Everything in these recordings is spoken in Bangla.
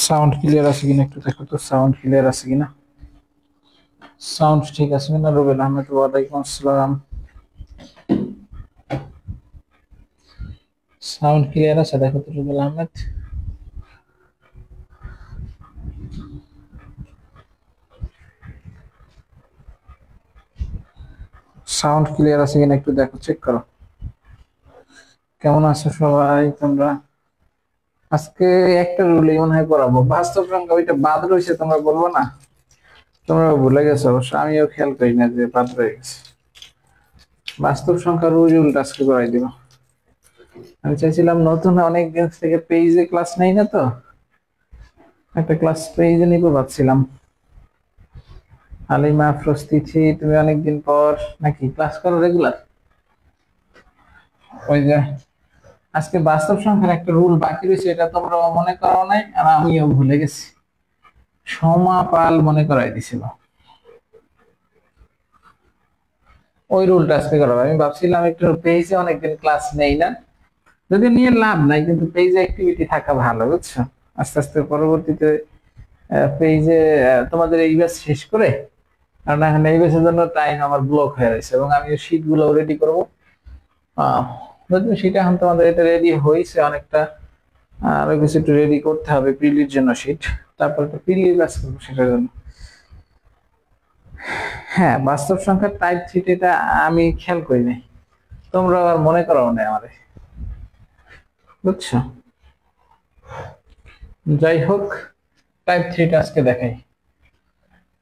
সাউন্ড ক্লিয়ার আছে কিনা একটু দেখো তো, সাউন্ড ক্লিয়ার আছে কিনা, সাউন্ড ঠিক আছে কিনা। রুবেল আহমেদ, ওয়ালাইকুম আসসালাম। সাউন্ড ক্লিয়ার আছে দেখো তো রুবেল আহমেদ। সাউন্ড ক্লিয়ার আছে কিনা একটু দেখো, চেক করো। কেমন আছো সবাই তোমরা? আজকে একটা রুলই মনে হয় করাবো, বাস্তব সংখ্যা ওইটা বাদ রয়েছে, তোমরা বলবো না? তোমরা ভুলে গেছো অবশ্য, আমিও খেয়াল করি না যে বাদ রয়ে গেছে। বাস্তব সংখ্যার ওই রুলটা আজকে করাই দিব। আমি চাইছিলাম নতুন, অনেক দিন থেকে পেজে ক্লাস নেই না, তো একটা ক্লাস পেজে নিবো ভাবছিলাম। হালিমা আফরোজ তিথি, তুমি অনেকদিন পর নাকি ক্লাস করো রেগুলার? ওই যে আজকে বাস্তব সংখ্যার একটা রুল বাকি রয়েছে, এটা তোমরা মনে করো নাই আর আমিও ভুলে গেছি। সমাপাল মনে করাই দিছিল, ওই রুলটা আজকে করাবো। আমি ভাবছিলাম একটু পেজে অনেকদিন ক্লাস নেই না, যদি নিয়ে লাভ নাই, কিন্তু পেজে অ্যাক্টিভিটি থাকা ভালো, বুঝছো? আস্তে আস্তে পরবর্তীতে পেজে তোমাদের এই ব্যাচ শেষ করে, কারণ এখন এই ব্যাচের জন্য টাইম আমার ব্লক হয়ে রয়েছে এবং আমি শীট গুলো রেডি করবো। যদিও সেটা এখন তোমাদের এটা রেডি হয়েছে অনেকটা, আরো কিছু একটু রেডি করতে হবে প্রিলির জন্য শীট, তারপর তো প্রিলির ব্যাচ করবো সেটার জন্য। হ্যাঁ, বাস্তব সংখ্যার টাইপ থ্রি এটা আমি খেয়াল করি নাই, তোমরা আবার মনে করাও না আমারে, বুঝছো? যাই হোক, টাইপ থ্রিটা আজকে দেখাই।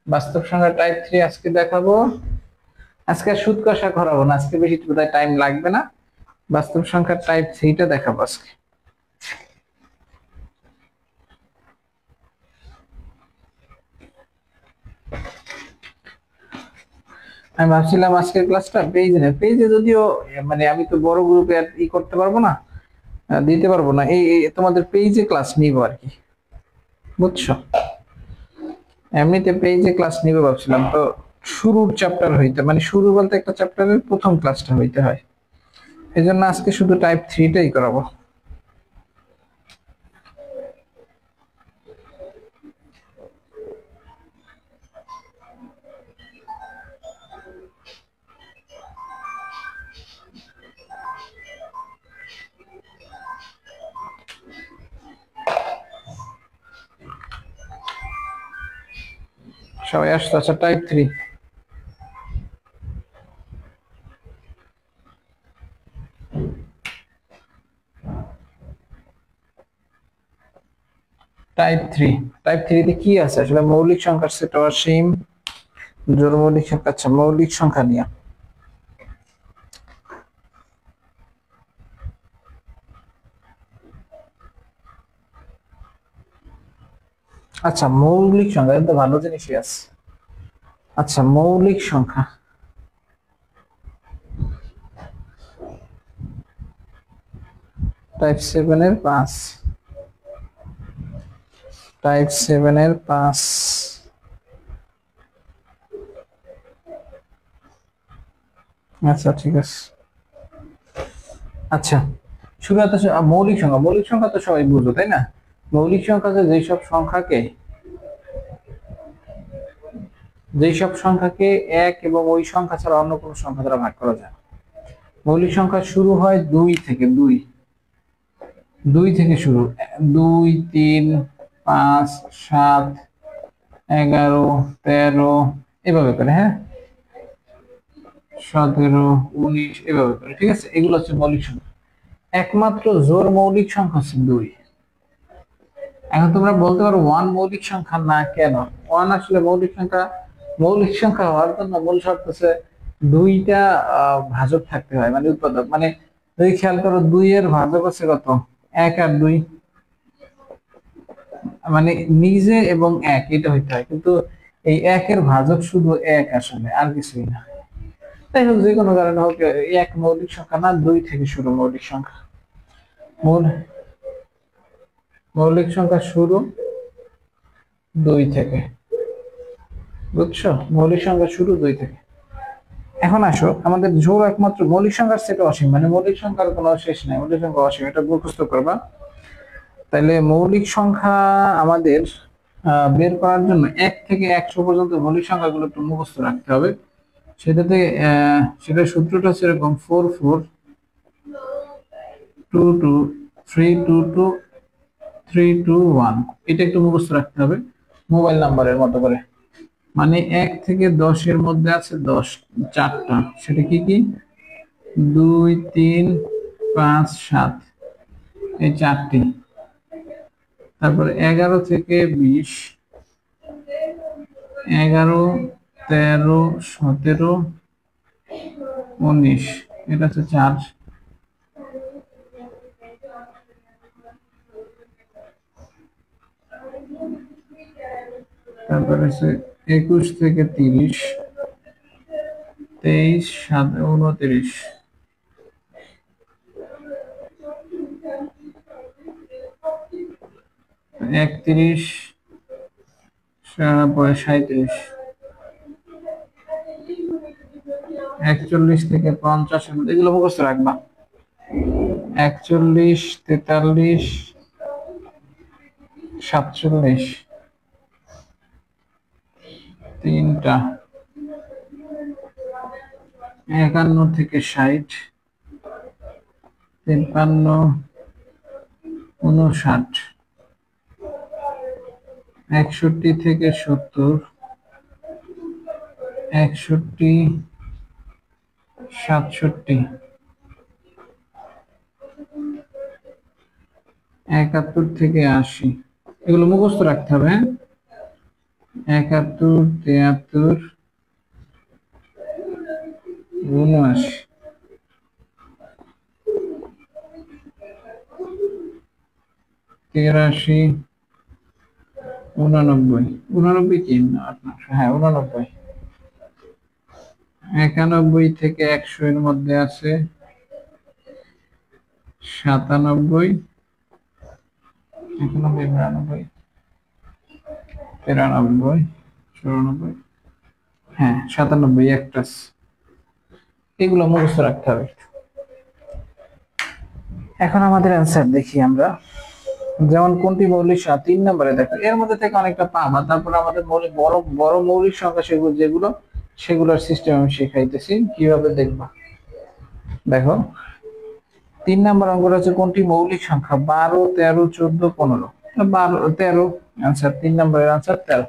বাস্তব সংখ্যা টাইপ থ্রি আজকে দেখাবো। আজকে আর সুদ কষা করাবো না, আজকে বেশি বোধহয় টাইম লাগবে না। বাস্তব সংখ্যার টাইপ থ্রিটা দেখাবো আজকে। আমি ভাবছিলাম আজকের ক্লাসটা পেজে না, পেজে যদিও মানে আমি তো বড় গ্রুপে ই করতে পারবো না, দিতে পারবো না, এই তোমাদের পেজে ক্লাস নিব আর কি, বুঝছো? এমনিতে পেজে ক্লাস নিবে ভাবছিলাম, তো শুরুর চ্যাপ্টার হইতে, মানে শুরু বলতে একটা চ্যাপ্টারের প্রথম ক্লাসটা হইতে হয়, এই জন্য আজকে শুধু টাইপ থ্রিটাই করাবো। সবাই আসতো? আচ্ছা, type three. Type three, type থ্রিতে কি আছে আসলে? মৌলিক সংখ্যার সেট অসীম, জোড় মৌলিক সংখ্যা। আচ্ছা, মৌলিক সংখ্যা নিয়ে। আচ্ছা, মৌলিক সংখ্যা এটা ভালো জিনিসই আছে। আচ্ছা, মৌলিক সংখ্যা, টাইপ সেভেন এর 5, টাইপ সেভেন এর 5। আচ্ছা ঠিক আছে। আচ্ছা, শুরুতে মৌলিক সংখ্যা, মৌলিক সংখ্যা তো সবাই বুঝো তাই না? মৌলিক সংখ্যাকে যেসব সংখ্যাকে এক এবং ওই সংখ্যা ছাড়া অন্য কোনো সংখ্যা দ্বারা ভাগ করা যায়। মৌলিক সংখ্যা শুরু হয় দুই থেকে, দুই দুই থেকে শুরু, 2 3 5 7 11 13 এভাবে করে, হ্যাঁ 17 19 এভাবে করে, ঠিক আছে? এগুলো হচ্ছে মৌলিক সংখ্যা। একমাত্র জোড় মৌলিক সংখ্যা হচ্ছে 2। এখন তোমরা বলতে পারো ওয়ান মৌলিক সংখ্যা না, কেন? ওয়ান আসলে মৌলিক সংখ্যা, মৌলিক সংখ্যা হওয়ার জন্য মূল শর্ত হচ্ছে দুইটা ভাজক থাকতে হয়, মানে উৎপাদক, মানে যদি খেয়াল করো 2 এর ভাজক হচ্ছে কত? 1 আর 2, মানে নিজে এবং 1 এটা হইতে হয়, কিন্তু এই 1 এর ভাজক শুধু 1 আসলে, আর কিছুই না। তাই হোক, যে কোনো কারণে হোক, এক মৌলিক সংখ্যা না, 2 থেকে শুরু মৌলিক সংখ্যা। মূল মৌলিক সংখ্যা শুরু 2 থেকে, বুঝছো? মৌলিক সংখ্যা শুরু 2 থেকে। এখন আসো, আমাদের জোড় একমাত্র মৌলিক সংখ্যার সেট অসীম, মানে মৌলিক সংখ্যার কোনো শেষ নাই, মৌলিক সংখ্যা অসীম, এটা মুখস্থ করবা। তাহলে মৌলিক সংখ্যা আমাদের বের করার জন্য 1 থেকে 100 পর্যন্ত মৌলিক সংখ্যাগুলো একটু মুখস্থ রাখতে হবে। সেটাতে সেটার সূত্রটা হচ্ছে এরকম 4422322321। এটা একটু মুখস্থ রাখতে হবে মোবাইল নাম্বারের মতো করে। মানে 1 থেকে 10 এর মধ্যে আছে 10 4টা, সেটা কি কি? 2 3 5 7, এই 4টি। তারপরে 11 থেকে 20, 11 13 17 19, এটা হচ্ছে 4। তারপরে হচ্ছে 21 থেকে 30, 23 29, 31 37, 41 থেকে 50 এর মধ্যে, এগুলো মুখস্থ রাখবা। 41 43 47, 3টা। 51 থেকে 60, 53 59, 61 থেকে 70, 61 67, 71 থেকে 80, এগুলো মুখস্থ রাখতে হবে। 71 73 79, 83 89, 89 কি না, হ্যাঁ 89। 91 থেকে 100 এর মধ্যে আছে 97, 91 92 93 94, হ্যাঁ 97 একটা। এগুলো মুখস্থ রাখতে হবে। এখন আমাদের অ্যান্সার দেখি আমরা। যেমন কোনটি মৌলিক সংখ্যা 3 নম্বরে দেখো, এর মধ্যে থেকে অনেকটা পাবা। তারপর আমাদের মৌলিক বড় বড় মৌলিক সংখ্যা সেগুলোর সিস্টেম আমি শেখাইতেছি, কিভাবে দেখবা। দেখো 3 নম্বর অঙ্কটা হচ্ছে কোনটি মৌলিক সংখ্যা 12 13 14 15। 12 13 आंसर, 3 নম্বরের आंसर 13।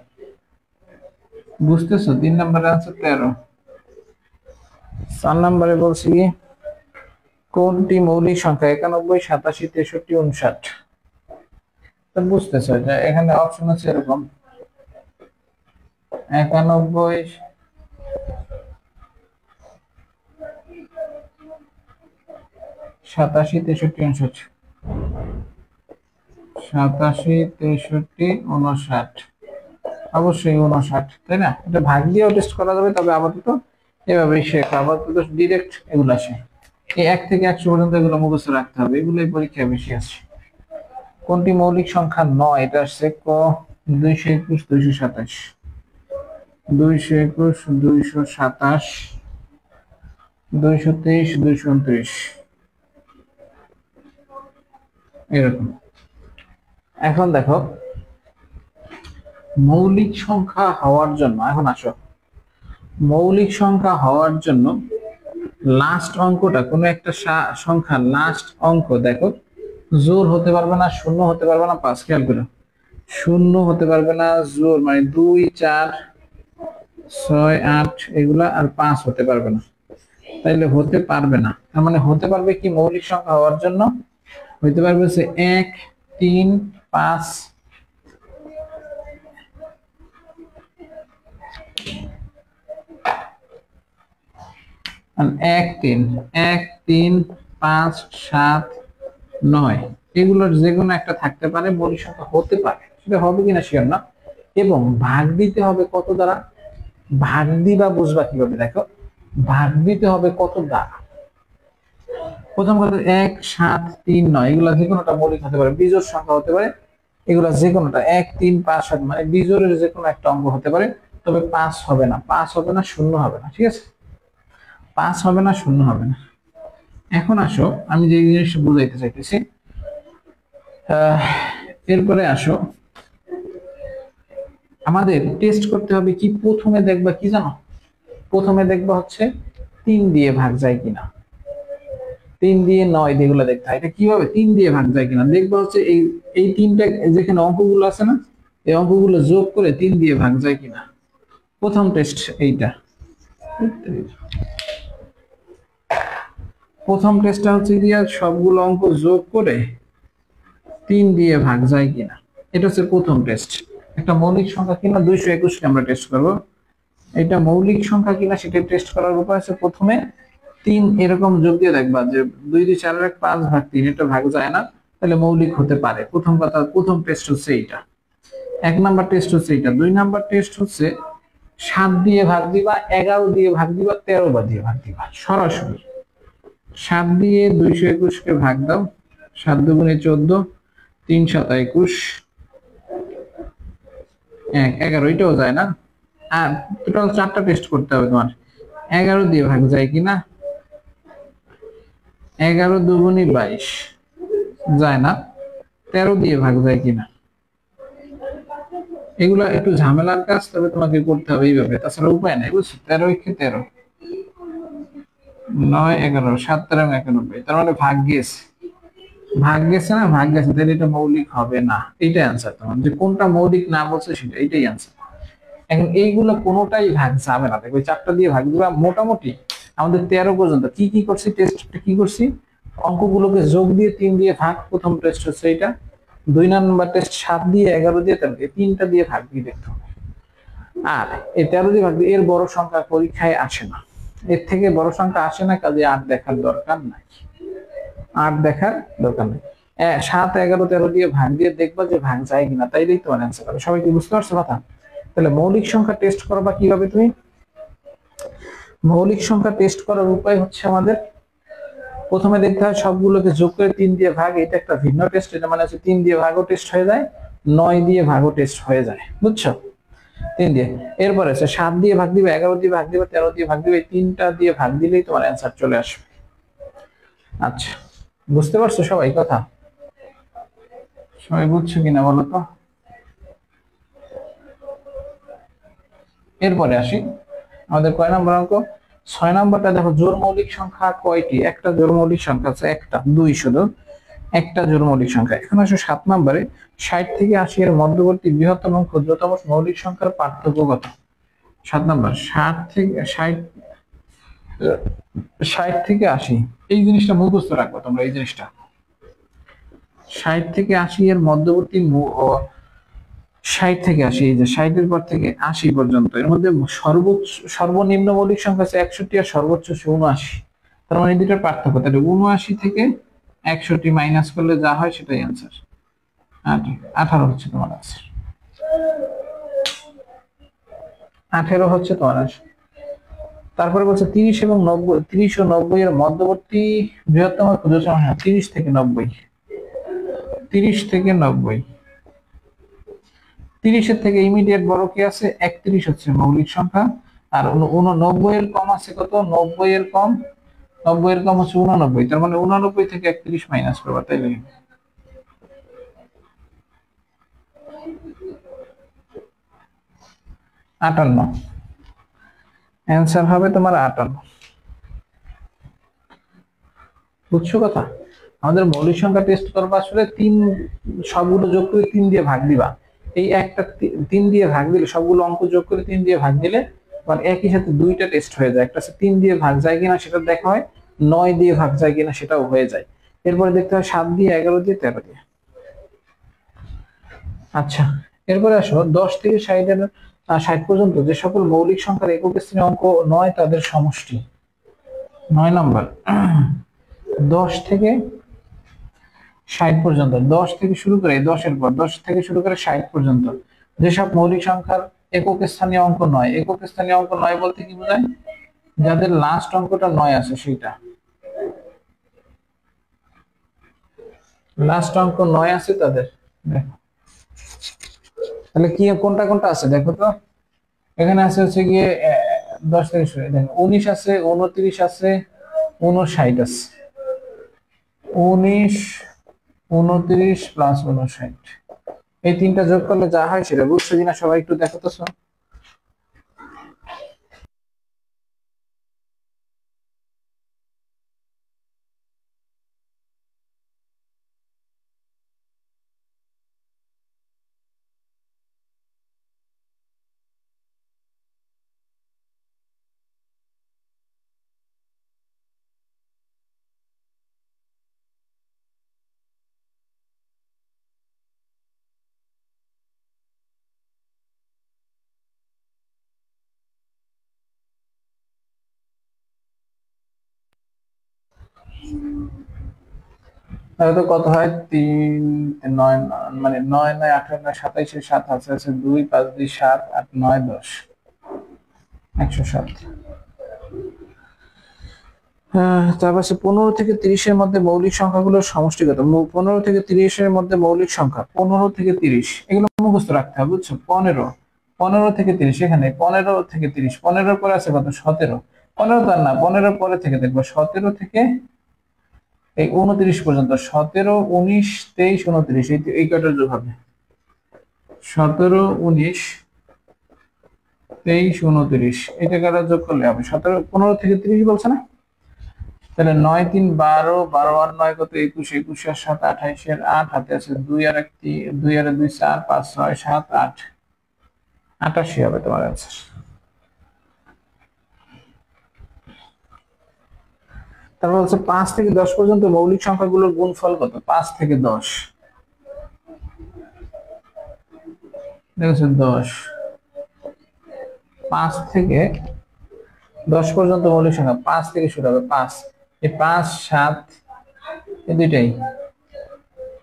বুঝতেছো? 3 নম্বরের आंसर 13। 4 নম্বরে বলছি কোনটি মৌলিক সংখ্যা 91 87 63 59। তো বুঝতেছো যে এখানে অপশন আছে এরকম 91 87 63 59, 87 63 59, অবশ্যই 59, তাই না? এটা ভাগ দিয়েও টেস্ট করা যাবে, তবে আপাতত এভাবেই শেখা। আপাতত ডিরেক্ট এগুলো আসে। এই 1 থেকে 100 পর্যন্ত এগুলো মুখস্থ রাখতে হবে, এগুলোই পরীক্ষায় বেশি আসে। কোনটি মৌলিক সংখ্যা 9, এটা আসছে ক 221 227, 221 227, 223 229, এরকম। এখন দেখো মৌলিক সংখ্যা হওয়ার জন্য, এখন আসো মৌলিক সংখ্যা হওয়ার জন্য লাস্ট অঙ্কটা, কোনো একটা সংখ্যা লাস্ট অঙ্ক দেখো জোর হতে পারবে না, শূন্য হতে পারবে না। 5 খেয়াল করো, শূন্য হতে পারবে না, জোর মানে 2 4 6 8 এগুলা, আর 5 হতে পারবে না। তাইলে হতে পারবে না, তার মানে হতে পারবে কি মৌলিক সংখ্যা হওয়ার জন্য? হইতে পারবে হচ্ছে 1 3 5, 1 3 1 3 5 7 9, এগুলোর যে কোনো একটা থাকতে পারে, মৌলিক সংখ্যা হতে পারে। সেটা হবে কিনা শিওর না। এবং ভাগ দিতে হবে কত দ্বারা? ভাগ দিবা বুঝবা কিভাবে, দেখো ভাগ দিতে হবে কত দ্বারা। প্রথম কথা 1 7 3 9, এগুলা যে কোনোটা মৌলিক হতে পারে, বিজোড় সংখ্যা হতে পারে। এগুলা যে কোনোটা 1 3 5 7 মানে বিজোড়ের যে কোনো একটা অঙ্ক হতে পারে। তবে 5 হবে না, 5 হবে না, শূন্য হবে না, ঠিক আছে? 5 হবে না, শূন্য হবে না। এখন আসো আমি যে জিনিসটা বুঝাইতে চাইতেছি, এরপরে আসো, আমাদের টেস্ট করতে হবে কি, প্রথমে দেখবা কি জানো, প্রথমে দেখবা হচ্ছে 3 দিয়ে ভাগ যায় কিনা, 3 দিয়ে 9 দিয়ে, এগুলো দেখতে হয়। এটা কিভাবে 3 দিয়ে ভাগ যায় কিনা দেখবা হচ্ছে, এই তিনটা যেখানে অঙ্কগুলো আছে না, এই অঙ্কগুলো যোগ করে 3 দিয়ে ভাগ যায় কিনা। প্রথম টেস্ট এইটা, প্রথম টেস্টটা হচ্ছে গিয়া সবগুলো অঙ্ক যোগ করে 3 দিয়ে ভাগ যায় কিনা, এটা হচ্ছে প্রথম টেস্ট। একটা মৌলিক সংখ্যা কিনা 221 কে আমরা টেস্ট করব, এটা মৌলিক সংখ্যা কিনা সেটা টেস্ট করার উপায় আছে, প্রথমে 3 এরকম যোগ দিয়ে দেখবা যে 2 2 4 1 5 ভাগ 3, এটা ভাগ যায় না, তাহলে মৌলিক হতে পারে। প্রথম কথা, প্রথম টেস্ট হচ্ছে এইটা, 1 নাম্বার টেস্ট হচ্ছে এইটা। 2 নাম্বার টেস্ট হচ্ছে 7 দিয়ে ভাগ দিবা, 11 দিয়ে ভাগ দিবা, 13 দিয়ে ভাগ দিবা সরাসরি। 7 দিয়ে 221 কে ভাগ দাও, 7 দুগুণে 14, 3 7 21, 11, এটাও যায় না। আর টোটাল 4টা টেস্ট করতে হবে তোমার। 11 দিয়ে ভাগ যায় কিনা, 11 দুগুণে 22, যায় না। 13 দিয়ে ভাগ যায় কিনা, এগুলা একটু ঝামেলার কাজ, তবে তোমাকে করতে হবে এইভাবে, তাছাড়া উপায় নাই, বুঝছো। 13 একে 13, 9 11, 7 13 91, তার মানে ভাগ গেছে, ভাগ গেছে না, ভাগ গেছে, তাহলে এটা মৌলিক হবে না। এইটাই আনসার তোমার, যে কোনটা মৌলিক না বলছে সেটা, এইটাই আনসার। এখন এইগুলো কোনোটাই ভাগ যাবে না, দেখো 4টা দিয়ে ভাগ দিবা। মোটামুটি আমাদের 13 পর্যন্ত কি কি করছি, টেস্টটা কি করছি, অঙ্কগুলোকে যোগ দিয়ে 3 দিয়ে ভাগ, প্রথম টেস্ট হচ্ছে এটা। 2 নাম্বার টেস্ট 7 দিয়ে 11 দিয়ে, তারপরে 3টা দিয়ে ভাগ দিয়ে দেখতে হবে। আর এই 13 দিয়ে ভাগ দিয়ে, এর বড় সংখ্যা পরীক্ষায় আসে না, এর থেকে বড় সংখ্যা আসে না, কাজে 8 দেখার দরকার নাই, 8 দেখার দরকার নেই। 7 11 13 দিয়ে ভাগ দিয়ে দেখবা যে ভাগ যায় কিনা, তাইলেই তোমার অ্যান্সার হবে। সবাই কি বুঝতে পারছো কথা? তাহলে মৌলিক সংখ্যা টেস্ট করবা কিভাবে তুমি, মৌলিক সংখ্যা টেস্ট করার উপায় হচ্ছে আমাদের, প্রথমে দেখতে হয় সবগুলোকে যোগ করে 3 দিয়ে ভাগ, এটা একটা ভিন্ন টেস্ট। এটা মানে হচ্ছে 3 দিয়ে ভাগও টেস্ট হয়ে যায়, 9 দিয়ে ভাগও টেস্ট হয়ে যায়, বুঝছো। 3 দিয়ে, এরপরে আছে 7 দিয়ে ভাগ দিবে, 11 দিয়ে ভাগ দিবে, 13 দিয়ে ভাগ দিবে, 3টা দিয়ে ভাগ দিলেই তোমার অ্যান্সার চলে আসবে। আচ্ছা, বুঝতে পারছো সবাই কথা? সবাই বুঝছো কিনা বলো তো। এরপরে আসি, আমাদের কয় নাম্বার অঙ্ক, 6 নাম্বারটা দেখো, জোড় মৌলিক সংখ্যা কয়টি, একটা জোড় মৌলিক সংখ্যা আছে, একটা, 2 শুধু একটা জোড় মৌলিক সংখ্যা। এখন আসো 7 নাম্বারে, 60 থেকে 80 এর মধ্যবর্তী বৃহত্তম এবং ক্ষুদ্রতম মৌলিক সংখ্যার পার্থক্য কত। 7 নাম্বার, 60 থেকে 80, এই জিনিসটা মুখস্থ রাখবো তোমরা, এই জিনিসটা 60 থেকে 80 এর মধ্যবর্তী 60 থেকে 80, এই যে 60 এর পর থেকে 80 পর্যন্ত, এর মধ্যে সর্বনিম্ন মৌলিক সংখ্যা আছে 61 আর সর্বোচ্চ 79। তার মানে এই দুটোর পার্থক্য, তাহলে 79 থেকে 61 মাইনাস করলে যা হয় সেটাই অ্যান্সার। 18 হচ্ছে তোমার আনসার, 18 হচ্ছে তোমার আনসার। তারপরে বলছে 30 এবং 90, 30 ও 90 এর মধ্যবর্তী বৃহত্তম ক্ষুদ্রতম, 30 থেকে 90, 30 থেকে 90, 30 এর থেকে ইমিডিয়েট বড় কি আছে, 31 হচ্ছে মৌলিক সংখ্যা। আর 90 এর কম আছে কত, 90 এর কম, 90 এর কম হচ্ছে 89, তার মানে 89 থেকে 31 মাইনাস করবা, তাইলে 58, অ্যান্সার হবে তোমার 58। বুঝছো কথা? আমাদের মৌলিক সংখ্যা টেস্ট করবা, আসলে 3 সবগুলো যোগ করে 3 দিয়ে ভাগ দিবা, এই একটা 3 দিয়ে ভাগ দিলে, সবগুলো অঙ্ক যোগ করে 3 দিয়ে ভাগ দিলে মানে একই সাথে 2টা টেস্ট হয়ে যায়। একটা হচ্ছে 3 দিয়ে ভাগ যায় কিনা সেটা দেখা হয়, 9 দিয়ে ভাগ যায় কিনা সেটাও হয়ে যায়। এরপরে দেখতে হয় 7 দিয়ে, 11 দিয়ে, 13 দিয়ে। আচ্ছা, এরপরে আসো 10 থেকে 60 পর্যন্ত যে সকল মৌলিক সংখ্যার একক স্থানীয় অঙ্ক নয় তাদের সমষ্টি। 9 নাম্বার, 10 থেকে 60 পর্যন্ত, 10 থেকে শুরু করে, 10 এর পর 10 থেকে শুরু করে 60 পর্যন্ত যেসব মৌলিক সংখ্যার একক স্থানীয় অঙ্ক নয়। একক স্থানীয় অঙ্ক নয় বলতে কি বোঝায়, যাদের লাস্ট অঙ্কটা 9 আছে, সেটা লাস্ট অঙ্ক 9 আছে তাদের। দেখো তাহলে কি কোনটা কোনটা আছে দেখো তো, এখানে আছে হচ্ছে গিয়ে 10 থেকে শুরু, দেখো 19 আছে, 29 আছে, 59 আছে, 19 29 প্লাস 59, এই তিনটা যোগ করলে যা হয় সেটা বুঝছো কিনা সবাই একটু দেখো তো। তাহলে তো কত হয়, 3 9 মানে 9 9 18 9 27 7 আছে 2 5 2 7 8 9 10, 107। তারপর আছে 15 থেকে 30 এর মধ্যে মৌলিক সংখ্যাগুলোর সমষ্টিগত। 15 থেকে 30 এর মধ্যে মৌলিক সংখ্যা 15 থেকে 30 এগুলো মুখস্থ রাখতে হবে, বুঝছো? 15 থেকে 30, এখানে 15 থেকে 30, 15 পরে আছে কত, 17। 15 তার না, 15 পরে থেকে দেখবো 17 থেকে এই 29 পর্যন্ত, 17 19 23 29, এই কয়টা যোগ হবে, 17 19 23 29, এটা কয়টা যোগ করলে হবে 17, 15 থেকে 30 বলছে না? তাহলে 9 3 12, 12 আর 9 কত, 21, 21 আর 7 28 এর 8, হাতে আছে 2 আর 1 2 আর 2 4 5 6 7 8, 88 হবে তোমার आंसर। তারপর হচ্ছে 5 থেকে 10 পর্যন্ত মৌলিক সংখ্যাগুলোর গুণফল কত, 5 থেকে 10, দেখো 10, 5 থেকে 10 পর্যন্ত মৌলিক সংখ্যা 5 থেকে শুরু হবে, 5 এই 5 7 এই দুইটাই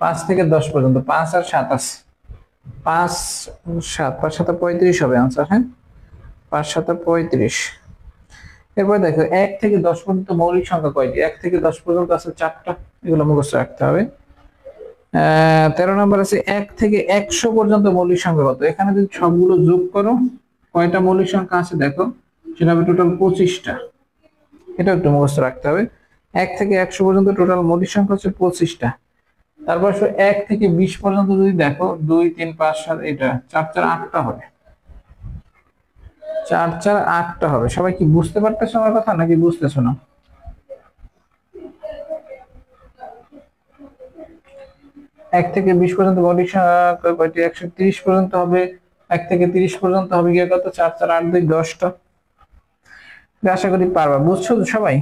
5 থেকে 10 পর্যন্ত, 5 আর 7 আছে, 5 7 5 7 35 হবে आंसर। হ্যাঁ, 5 7 35। এরপর দেখো 1 থেকে 10 পর্যন্ত মৌলিক সংখ্যা কয়টি, 1 থেকে 10 পর্যন্ত আছে 4টা, এগুলো মুখস্থ রাখতে হবে। 13 নম্বর আছে 1 থেকে 100 পর্যন্ত মৌলিক সংখ্যা কত, এখানে যদি সবগুলো যোগ করো কয়টা মৌলিক সংখ্যা আছে দেখো, সেটা হবে টোটাল 25টা, এটা একটু মুখস্থ রাখতে হবে। 1 থেকে 100 পর্যন্ত টোটাল মৌলিক সংখ্যা হচ্ছে 25টা। তারপর 1 থেকে 20 পর্যন্ত যদি দেখো 2 3 5 7, এটা 4 4 8টা হবে, 4 4 8টা হবে। সবাই কি বুঝতে পারতেছো আমার কথা নাকি বুঝতেছো না? এক থেকে 20 পর্যন্ত মৌলিক সংখ্যা কয়টি, 130 পর্যন্ত হবে। 1 থেকে 30 পর্যন্ত হবে গিয়ে কত, 4 4 8 2 10টা। আশা করি পারবা, বুঝছো তো সবাই?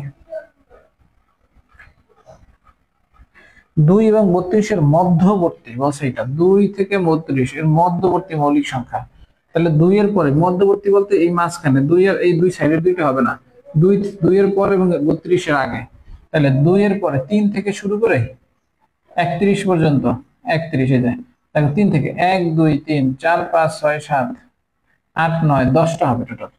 2 এবং 32 এর মধ্যবর্তী বলছে, এটা 2 থেকে 32 এর মধ্যবর্তী মৌলিক সংখ্যা। তাহলে 2 এর পরে মধ্যবর্তী বলতে এই মাঝখানে, 2 এর এই দুই সাইডের দুইটা হবে না, 2 এর পরে এবং 32 এর আগে। তাহলে 2 এর পরে 3 থেকে শুরু করে 31 পর্যন্ত, 31 এ যায়। তাহলে 3 থেকে 1 2 3 4 5 6 7 8 9 10টা হবে টোটাল।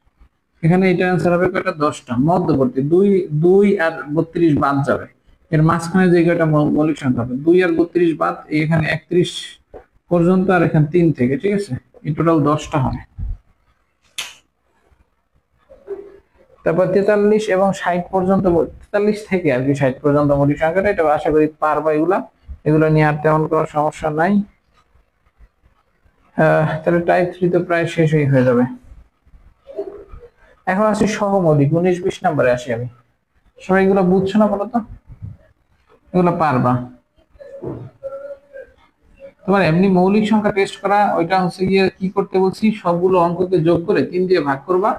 এখানে এটা आंसर হবে কয়টা, 10টা। মধ্যবর্তী 2 2 আর 32 বাদ যাবে, এর মাঝখানে যে কয়টা মৌলিক সংখ্যা হবে, 2 আর 32 বাদ, এখানে 31 পর্যন্ত, আর এখানে 3 থেকে, ঠিক আছে, এই টোটাল 10টা হবে। তারপর 43 এবং 60 পর্যন্ত, 43 থেকে আর কি 60 পর্যন্ত মৌলিক সংখ্যাটা, এটা আশা করি পারবা। এগুলো নিয়ে আর তেমন কোনো সমস্যা নাই। তাহলে টাইপ 3 তো প্রায় শেষই হয়ে যাবে। এখন আসি সহমৌলিক, 19 20 নম্বরে আসি আমি। সবাই এগুলো বুঝছো না বলো তো? এগুলো পারবা? তোমার এমনি মৌলিক সংখ্যা টেস্ট করা, ওইটা হচ্ছে গিয়ে কি করতে বলছি, সবগুলো অঙ্ককে যোগ করে 3 দিয়ে ভাগ করবা।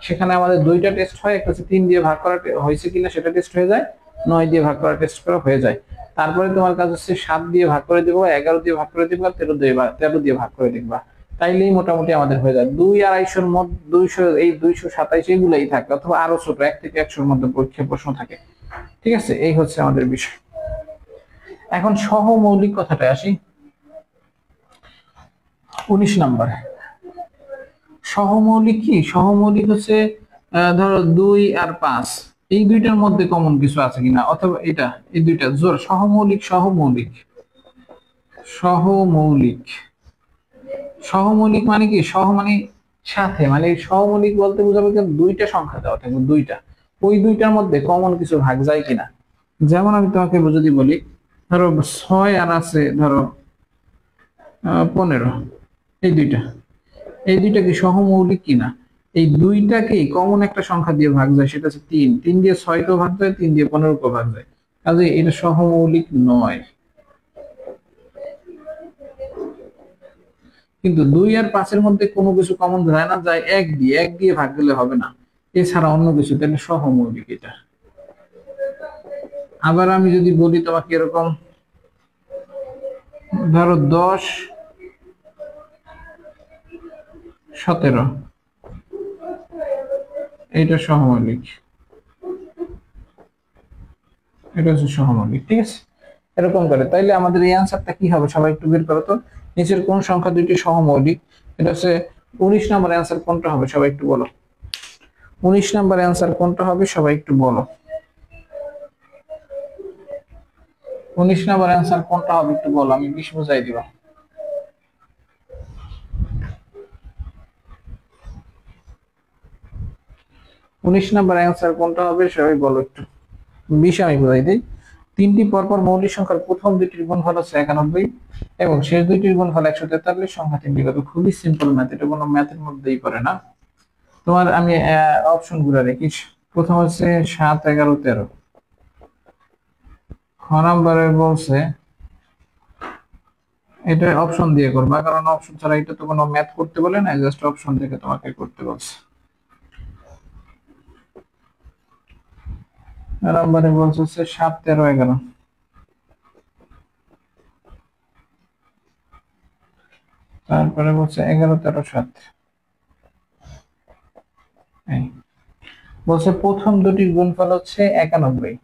সেখানে আমাদের দুইটা টেস্ট হয়, একটা হচ্ছে 3 দিয়ে ভাগ করা হয়েছে কিনা সেটা টেস্ট হয়ে যায়, 9 দিয়ে ভাগ করা টেস্ট করা হয়ে যায়। তারপরে তোমার কাজ হচ্ছে 7 দিয়ে ভাগ করে দিবো, 11 দিয়ে ভাগ করে দিবো, 13 দিয়ে ভাগ করে দিবা। তাইলেই মোটামুটি আমাদের হয়ে যায়। 2 250 মধ্যে 200, এই 227 এগুলাই থাকে, অথবা আরো ছোট 1 থেকে 100 মধ্যে পরীক্ষায় প্রশ্ন থাকে। ঠিক আছে, এই হচ্ছে আমাদের বিষয়। এখন সহমৌলিক কথাটা আসি। 19 নাম্বার সহমৌলিক কি, সহমৌলিক হচ্ছে ধরো 2 আর 5, এই দুইটার মধ্যে কমন কিছু আছে কিনা, অথবা এটা এই দুইটা জোর সহমৌলিক। সহমৌলিক সহমৌলিক মানে কি, সহ মানে সাথে, মানে সহমৌলিক বলতে বোঝাবে যে দুইটা সংখ্যা দেওয়া থাকবে, দুইটা, ওই দুইটার মধ্যে কমন কিছু ভাগ যায় কিনা। যেমন আমি তোমাকে যদি বলি ধরো 6 আর আছে ধরো 15, এই দুইটা, এই দুইটা কি সহমৌলিক কিনা? এই দুইটাকেই কমন একটা সংখ্যা দিয়ে ভাগ যায়, সেটা হচ্ছে 3। 3 দিয়ে 6 কেও ভাগ যায়, 3 দিয়ে 15 কেও ভাগ যায়, কাজে এটা সহমৌলিক নয়। কিন্তু 2 আর 5 এর মধ্যে কোনো কিছু কমন যায় না, যায় 1 দিয়ে, 1 দিয়ে ভাগ দিলে হবে না, এছাড়া অন্য কিছু, তাহলে সহমৌলিক এটা। আবার আমি যদি বলি তোমাকে এরকম, ধরো 10 17, এইটা সহমৌলিক, এটা হচ্ছে সহমৌলিক, ঠিক আছে? এরকম করে তাইলে আমাদের এই অ্যান্সারটা কি হবে সবাই একটু বের করো তো। নিচের কোন সংখ্যা দুইটি সহমৌলিক? এটা হচ্ছে 19 নম্বর অ্যান্সার কোনটা হবে সবাই একটু বলো। 19 নম্বর অ্যান্সার কোনটা হবে সবাই একটু বলো। 19 নম্বর অ্যান্সার কোনটা হবে একটু বলো, আমি 20 বুঝাই দিব। 19 নম্বর অ্যান্সার কোনটা হবে সবাই বলো একটু, 20 আমি বুঝাই দিই। তিনটি পরপর মৌলিক সংখ্যার প্রথম দুইটির গুণফল হচ্ছে 91 এবং শেষ দুইটির গুণফল 143। সংখ্যা তিনটি কত? খুবই সিম্পল ম্যাথ, এটা কোনো ম্যাথের মধ্যেই পড়ে না। তোমার আমি অপশন গুলো রেখি। প্রথম হচ্ছে 7 11 13, খ নাম্বারে বলছে এটা অপশন দিয়ে করবা, কারণ অপশন ছাড়া এটা তো কোনো ম্যাথ করতে বলে না, জাস্ট অপশন থেকে তোমাকে করতে বলছে। নাম্বারে বলছে হচ্ছে 7 13 11, তারপরে বলছে 11 13 7। বলছে প্রথম দুটির গুণফল হচ্ছে 91।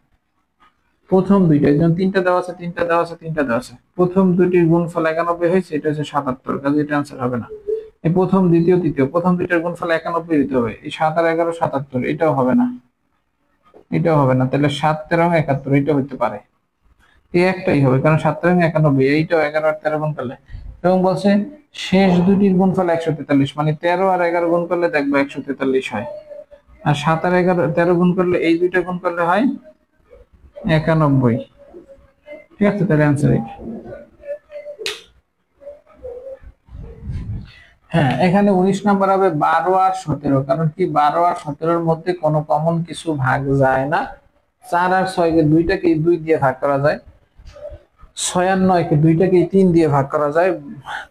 প্রথম দুইটা, এই জন্য তিনটা দেওয়া আছে, তিনটা দেওয়া আছে, তিনটা দেওয়া আছে। প্রথম দুটির গুণফল 91 হয়েছে, এটা হচ্ছে 77, কাজে এটা आंसर হবে না। এই প্রথম দ্বিতীয় তৃতীয়, প্রথম দুইটার গুণফল 91 দিতে হবে, এই 7 আর 11 77, এটাও হবে না, এটাও হবে না। তাহলে 7 13 71, এটা হতে পারে, এই একটাই হবে, কারণ 7 13 91, এইটাও 11 আর 13 গুণ করলে। এবং বলছে শেষ দুটির গুণফল 143, মানে 13 আর 11 গুণ করলে দেখবো 143 হয়, আর 7 আর 11 13 গুণ করলে, এই দুইটা গুণ করলে হয় 91। ঠিক আছে, তাহলে অ্যান্সার এটা। হ্যাঁ, এখানে 19 নাম্বার হবে 12 আর 17, কারণ কি 12 আর 17 মধ্যে কোনো কমন কিছু ভাগ যায় না। 4 আর 6 কে দুইটাকে 2 দিয়ে ভাগ করা যায়, 6 আর 9 কে দুইটাকে 3 দিয়ে ভাগ করা যায়,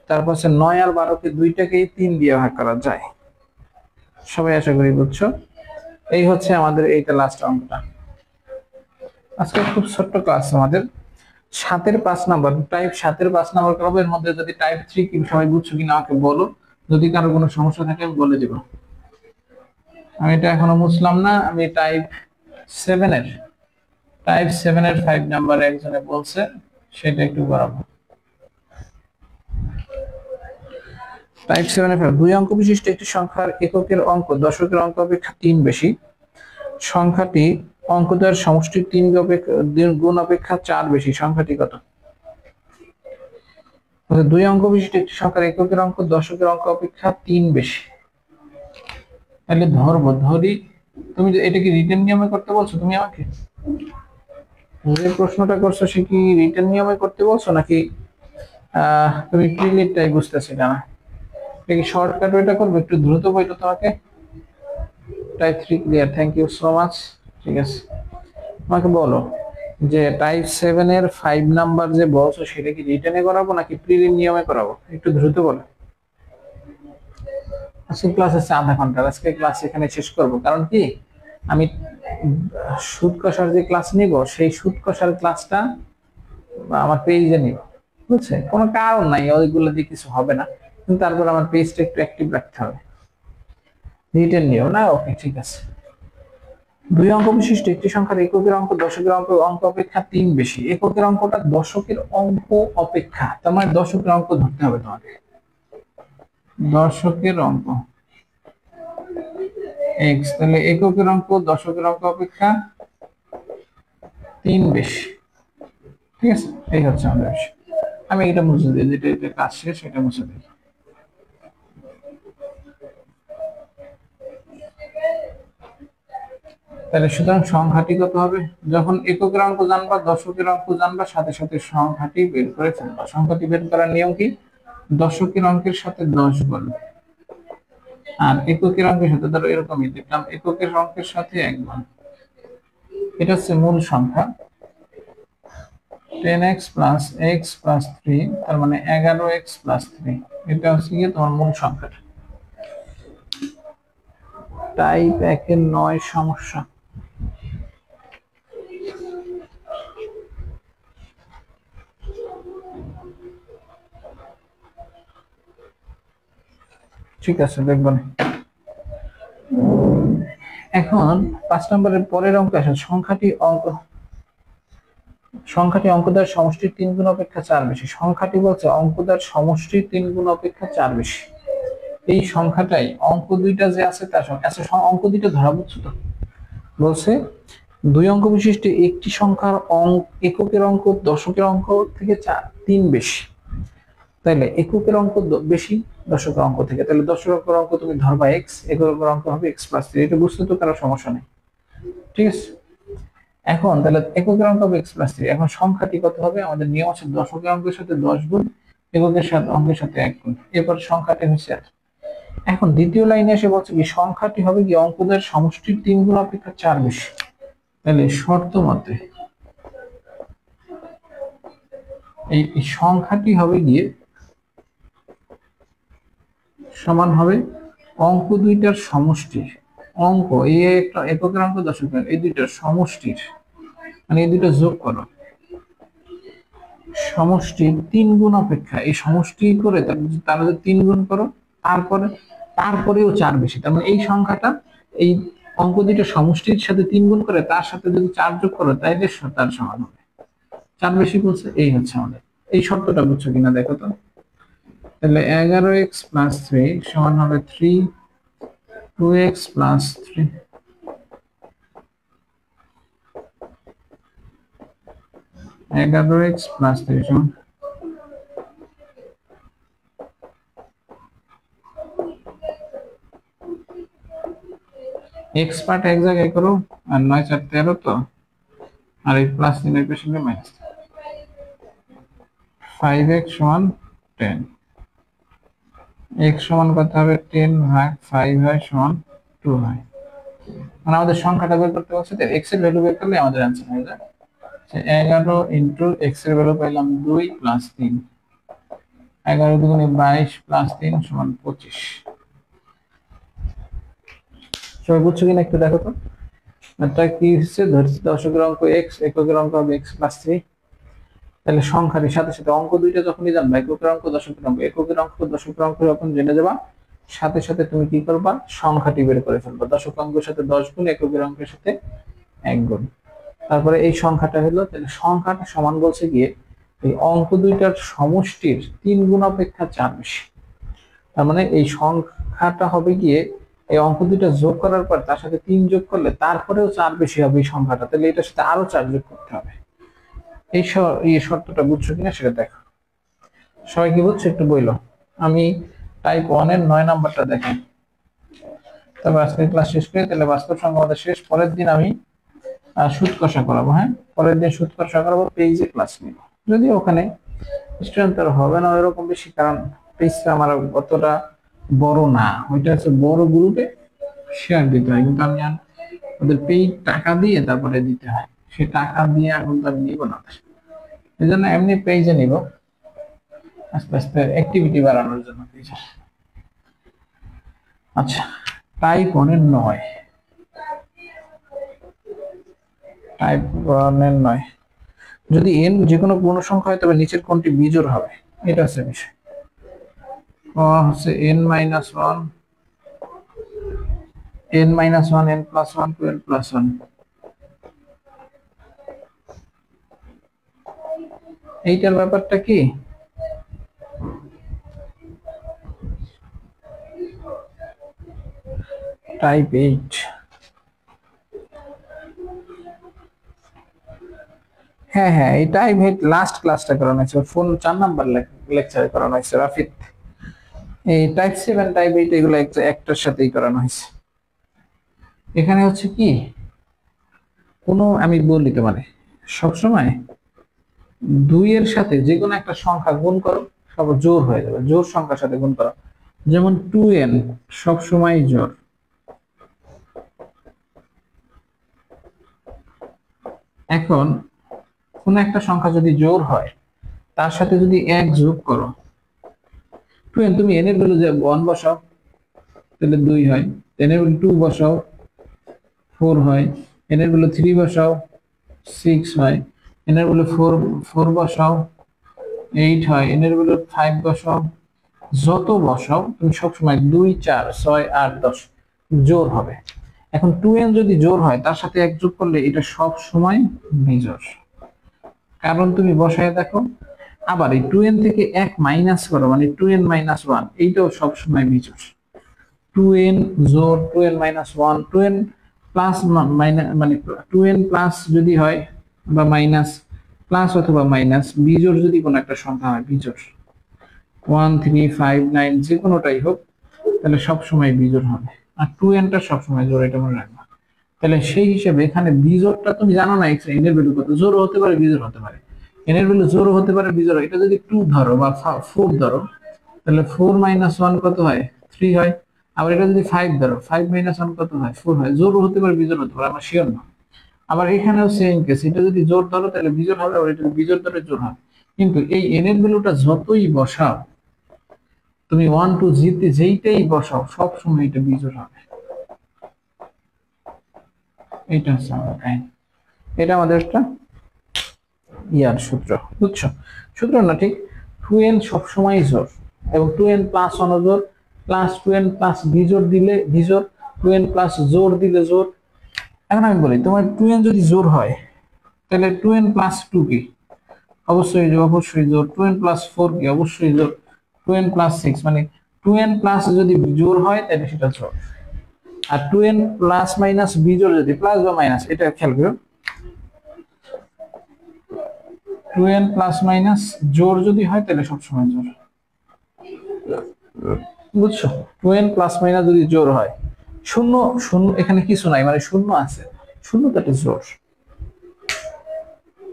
তারপর 9 আর 12 কে দুইটাকে 3 দিয়ে ভাগ করা যায়। সবাই আশা করি বুঝছো। এই হচ্ছে আমাদের এইটা লাস্ট অঙ্কটা। আজকে খুব ছোট্ট ক্লাস আমাদের। 7 এর 5 নাম্বার, টাইপ 7 এর 5 নাম্বার করবো। এর মধ্যে যদি টাইপ 3 কি সবাই বুঝছো কিনা আমাকে বলো, যদি কারো কোনো সমস্যা থাকে আমি বলে দিব। আমি এটা এখনো বুঝলাম না, আমি টাইপ 7 এর 5 নাম্বার একজনে বলছে, সেটা একটু করাবো। টাইপ 7 এর 2 অঙ্ক বিশিষ্ট একটি সংখ্যার এককের অঙ্ক দশকের অঙ্ক অপেক্ষা 3 বেশি। সংখ্যাটি অঙ্কদ্বয়ের সমষ্টির 3 গুণ অপেক্ষা 4 বেশি। সংখ্যাটি কত? 2 অঙ্ক বিশিষ্ট একটি সংখ্যার এককের অঙ্ক দশকের অঙ্ক অপেক্ষা 3 বেশি। তাহলে ধরি তুমি এটা কি রিটেন নিয়মে করতে বলছো তুমি আমাকে? যে প্রশ্নটা করছো সে কি রিটেন নিয়মে করতে বলছো নাকি তুমি প্রিলিটটাই বুঝতেছি না? এটা কি শর্টকাট ওইটা করবে, একটু দ্রুত বইতো তোমাকে। Type 3 clear, thank you so much. ঠিক আছে, আমাকে বলো যে টাইপ 7 এর 5 নাম্বার যে বলছো সেটা কি রিটেনে করাবো নাকি প্রিলিট নিয়মে করাবো, একটু দ্রুত বলো। আজকে ক্লাস আছে আধা ঘন্টা, আজকে ক্লাস এখানে শেষ করব, কারণ কি আমি সুদ কষার যে ক্লাস নিব সেই সুদ কষার ক্লাসটা আমার পেজে নিব, বুঝছে? কোনো কারণ নাই, ওইগুলো দিয়ে কিছু হবে না, কিন্তু তারপর আমার পেজটা একটু অ্যাক্টিভ রাখতে হবে। রিটেন নিও না, ওকে ঠিক আছে। 2 অঙ্ক বিশিষ্ট একটি সংখ্যার এককের অঙ্ক দশকের অঙ্ক অপেক্ষা 3 বেশি। এককের অঙ্কটা দশকের অঙ্ক অপেক্ষা, তার মানে দশকের অঙ্ক ধরতে হবে তোমাকে। দশকের অঙ্ক x, তাহলে এককের অঙ্ক দশকের অঙ্ক অপেক্ষা 3 বেশি। ঠিক আছে, এই হচ্ছে আমাদের বিষয়। আমি এটা মুছে দিই, যেটা কাজ শেষ সেটা মুছে দিই। তাহলে সুতরাং সংখ্যাটি কত হবে? যখন এককের অঙ্ক জানবা, দশকের অঙ্ক জানবা, সাথে সাথে সংখ্যাটি বের করে ফেলবা। সংখ্যাটি বের করার নিয়ম কি? দশকের অঙ্কের সাথে 10 গুণ, আর এককের অঙ্কের সাথে ধরো এরকমই দেখলাম, এককের অঙ্কের সাথে 1 গুণ। এটা হচ্ছে মূল সংখ্যা 10x প্লাস x প্লাস 3, তার মানে 11x প্লাস 3। এটা হচ্ছে গিয়ে তোমার মূল সংখ্যাটা। টাইপ 1 এর 9 সমস্যা। ঠিক আছে, দেখবো না। এখন 5 নম্বরের পরের অঙ্ক আসে, সংখ্যাটি অঙ্কদার সমষ্টির 3 গুণ অপেক্ষা 4 বেশি। সংখ্যাটি বলছে অঙ্কদার সমষ্টির 3 গুণ অপেক্ষা 4 বেশি। এই সংখ্যাটাই অঙ্ক দুইটা যে আছে তার সঙ্গে আচ্ছা, অঙ্ক দুইটা ধরা বুঝছো তো? বলছে দুই অঙ্ক বিশিষ্ট একটি সংখ্যার এককের অঙ্ক দশকের অঙ্ক থেকে 3 বেশি। তাইলে এককের অঙ্ক বেশি দশকের অঙ্ক থেকে, তাহলে দশকের অঙ্ক তুমি ধরবা x, এককের অঙ্ক হবে x প্লাস 3। এটা বুঝতে তো কারো সমস্যা নেই, ঠিক আছে? এখন তাহলে এককের অঙ্ক হবে x প্লাস 3। এখন সংখ্যাটি কত হবে? আমাদের নিয়ম আছে দশকের অঙ্কের সাথে 10 গুণ, এককের সাথে অঙ্কের সাথে 1 গুণ। এরপর সংখ্যাটি হচ্ছে। এখন দ্বিতীয় লাইনে এসে বলছে কি সংখ্যাটি হবে কি অঙ্কদের সমষ্টির 3 গুণ অপেক্ষা 4 বেশি। তাহলে শর্ত মতে এই সংখ্যাটি হবে গিয়ে সমান হবে অঙ্ক দুইটার সমষ্টির, অঙ্ক এই একটা এককের অঙ্ক দশকের, এই দুইটার সমষ্টির, মানে এই দুইটা যোগ করো, সমষ্টির 3 গুণ অপেক্ষা। এই সমষ্টি করে তার 3 গুণ করো, তারপরেও 4 বেশি। তার মানে এই সংখ্যাটা এই অঙ্ক দুইটা সমষ্টির সাথে 3 গুণ করে তার সাথে যদি 4 যোগ করো তাইলে তার সমান হবে। 4 বেশি বলছে, এই হচ্ছে আমাদের। এই শর্তটা বুঝছো কিনা দেখো তো। তাহলে 11x প্লাস 3 সমান হবে 2x প্লাস 3। x প্লাস 3 সমান x পার্ট এক জায়গায় করো, আর 9 4 13 তো, আর এই প্লাস 3 এর পেছনে মাইনাস। 5x সমান 10। x সমান কত হবে? 10 ভাগ 5 হয় সমান 2 হয়। মানে আমাদের সংখ্যাটা বের করতে বলছে, x এর ভ্যালু বের করলে আমাদের आंसर হয়ে যায় 11 ইনটু x এর ভ্যালু পাইলাম 2 প্লাস 3, 11 দুগুণে 22 প্লাস 3 সমান 25। সবাই বুঝছো কিনা একটু দেখো তো। এটা কি হচ্ছে? ধরছি দশকের অঙ্ক x, এককের অঙ্ক হবে x প্লাস 3। তাহলে সংখ্যাটির সাথে সাথে অঙ্ক দুইটা যখনই জানবা, এককের অঙ্ক দশকের অঙ্ক, এককের অঙ্ক দশকের অঙ্ক যখন জেনে যাবা, সাথে সাথে তুমি কি করবা? সংখ্যাটি বের করে ফেলবা। দশক অঙ্কের সাথে 10 গুণ, এককের অঙ্কের সাথে 1 গুণ। তারপরে এই সংখ্যাটা হলো, তাহলে সংখ্যাটা সমান বলছে গিয়ে এই অঙ্ক দুইটার সমষ্টির 3 গুণ অপেক্ষা 4 বেশি। তার মানে এই সংখ্যাটা হবে গিয়ে এই অঙ্ক দুইটা যোগ করার পর তার সাথে 3 যোগ করলে তারপরেও 4 বেশি হবে এই সংখ্যাটা। তাহলে এটার সাথে আরো 4 যোগ করতে হবে। এই শর্তটা বুঝছো কিনা সেটা দেখো। সবাই কি বুঝছো একটু বইলো। আমি টাইপ 1 এর 9 নাম্বারটা দেখেন। তবে আজকে ক্লাস শেষ করে তাহলে বাস্তব সংখ্যা আমাদের শেষ। পরের দিন আমি সুদ কষা করাবো। হ্যাঁ, পরের দিন সুদ কষা করাবো, পেজে ক্লাস নিব। যদি ওখানে স্টুডেন্ট আর হবে না এরকম বেশি, কারণ পেজটা আমার অতটা বড় না। ওইটা হচ্ছে বড় গ্রুপে শেয়ার দিতে হয়, কিন্তু আমি ওদের পেইড টাকা দিয়ে তারপরে দিতে হয়। সে টাকা দিয়ে এখন তো আমি নিব না, এই জন্য এমনি পেজে নিব আস্তে আস্তে অ্যাক্টিভিটি বাড়ানোর জন্য পেজে। আচ্ছা, টাইপ 1 এর 9, টাইপ 1 এর 9, যদি n যে কোনো পূর্ণ সংখ্যা হয় তবে নিচের কোনটি বিজোড় হবে, এটা হচ্ছে বিষয়। হচ্ছে n minus 1, n minus 1, n plus 1, 2n plus 1। এইটার ব্যাপারটা কি? টাইপ 8, হ্যাঁ হ্যাঁ, এই টাইপ 8 লাস্ট ক্লাসটা করানো হয়েছে, ফোন 4 নাম্বার লেকচারে করানো হয়েছে রাফিদ। এই টাইপ 7, টাইপ 8 এগুলো একটার সাথেই করানো হয়েছে। এখানে হচ্ছে কি কোনো আমি বলি তোমারে সবসময় 2 এর সাথে যে কোনো একটা সংখ্যা গুণ করো, সব জোর হয়ে যাবে, জোর সংখ্যার সাথে গুণ করো। যেমন 2n সবসময় জোর। এখন কোন একটা সংখ্যা যদি জোর হয় তার সাথে যদি 1 যোগ করো, 2n তুমি n এর ভ্যালু যে 1 বসাও তাহলে 2 হয়, n এর ভ্যালু 2 বসাও 4 হয়, n এর ভ্যালু 3 বসাও 6 হয়, n এর ভ্যালু 4 বসাও 8 হয়, n এর ভ্যালু 5 বসাও, যত বসাও তুমি সবসময় 2 4 6 8 10 জোর হবে। এখন 2n যদি জোর হয় তার সাথে 1 যোগ করলে এটা সব সময় বিজোড়, কারণ তুমি বসায় দেখো। আবার এই 2n থেকে 1 মাইনাস করো মানে 2n মাইনাস 1, এইটাও সব সময় বিজোড়। 2n জোর 2n minus 1, 2n plus minus মানে 2n প্লাস যদি হয় বা মাইনাস, প্লাস অথবা মাইনাস, বিজোড় যদি কোনো একটা সংখ্যা হয় বিজোড় 1 3 5 9 যে কোনোটাই হোক তাহলে সব সময় বিজোড় হবে। আর 2n টা সব সময় জোড়, এটা মনে রাখবা। তাহলে সেই হিসেবে এখানে বিজোড়টা তুমি জানো না x এর ভ্যালু কত, জোড় হতে পারে বিজোড় হতে পারে, n এর ভ্যালু জোড় হতে পারে বিজোড়। এটা যদি 2 ধরো বা 4 ধরো তাহলে 4 মাইনাস 1 কত হয় 3 হয়। আবার এটা যদি 5 ধরো 5 মাইনাস 1 কত হয় 4 হয়। জোড় হতে পারে বিজোড় হতে পারে, আমরা শিওর না। আবার এখানেও সেম কেস, এটা যদি জোড় ধরো তাহলে বিজোড় হবে, আর এটা যদি বিজোড় ধরে জোড় হবে। কিন্তু এই n এর ভ্যালুটা যতই বসাও তুমি 1 2 যেইটাই বসাও সব সময় এটা বিজোড় হবে। এটা হচ্ছে আমাদের কাহিনী, এটা আমাদের একটা ইয়ার সূত্র, বুঝছো? সূত্র না ঠিক, 2n সবসময় জোড় এবং 2n প্লাস 1 জোড়, প্লাস 2n প্লাস বিজোড় দিলে বিজোড়, 2n প্লাস জোড় দিলে জোড়। এখন আমি বলি তোমার 2n যদি জোড় হয় তাহলে 2n প্লাস 2 কি অবশ্যই জোড়, অবশ্যই জোড়। 2n প্লাস 4 কি অবশ্যই জোড়। 2n প্লাস 6 মানে 2n প্লাস যদি জোড় হয় তাহলে সেটা জোড়। আর 2n প্লাস মাইনাস বিজোড় যদি প্লাস বা মাইনাস, এটা খেয়াল করো, 2n প্লাস মাইনাস জোড় যদি হয় তাহলে সবসময় জোড়, বুঝছো? 2n প্লাস মাইনাস যদি জোড় হয়, শূন্য শূন্য এখানে কিছু নাই মানে শূন্য আছে, শূন্য তো একটা জোড়।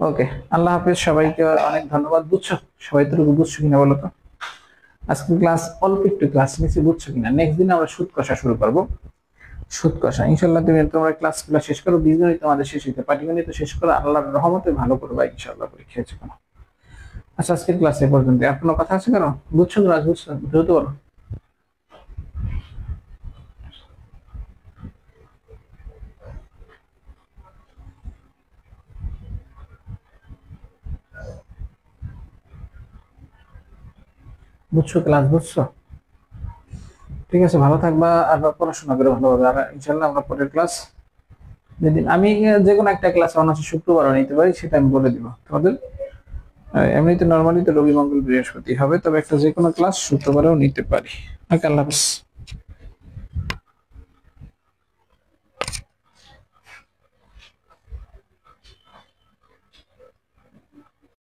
ওকে, আল্লাহ হাফেজ, সবাইকে অনেক ধন্যবাদ। বুঝছো সবাই? তো বুঝছো কিনা বলো তো? আজকে ক্লাস অল্প একটু ক্লাস নিচ্ছি, বুঝছো কিনা? নেক্সট দিন আমরা সুদ কষা শুরু করবো, সুদ কষা ইনশাল্লাহ। তুমি তোমরা ক্লাসগুলো শেষ করো, বীজগণিত তোমাদের শেষ হইতে, পাটিগণিত শেষ করো, আল্লাহর রহমতে ভালো করবা ইনশাল্লাহ, পরীক্ষা হচ্ছে কোনো। আচ্ছা, আজকের ক্লাস এ পর্যন্ত। আর কোনো কথা আছে কারো? বুঝছো ক্লাস? বুঝছো? দ্রুত বলো। বুঝছো ক্লাস? বুঝছো? ঠিক আছে, ভালো থাকবা আর পড়াশোনা করে ভালোভাবে। আর ইনশাল্লাহ আমরা পরের ক্লাস যেদিন আমি যে কোনো একটা ক্লাস অনার্স শুক্রবারও নিতে পারি, সেটা আমি বলে দিব তোমাদের। এমনিতে নর্মালি তো রবি মঙ্গল বৃহস্পতি হবে, তবে একটা যে কোনো ক্লাস শুক্রবারেও নিতে পারি। ওকে, আল্লাহ হাফেজ।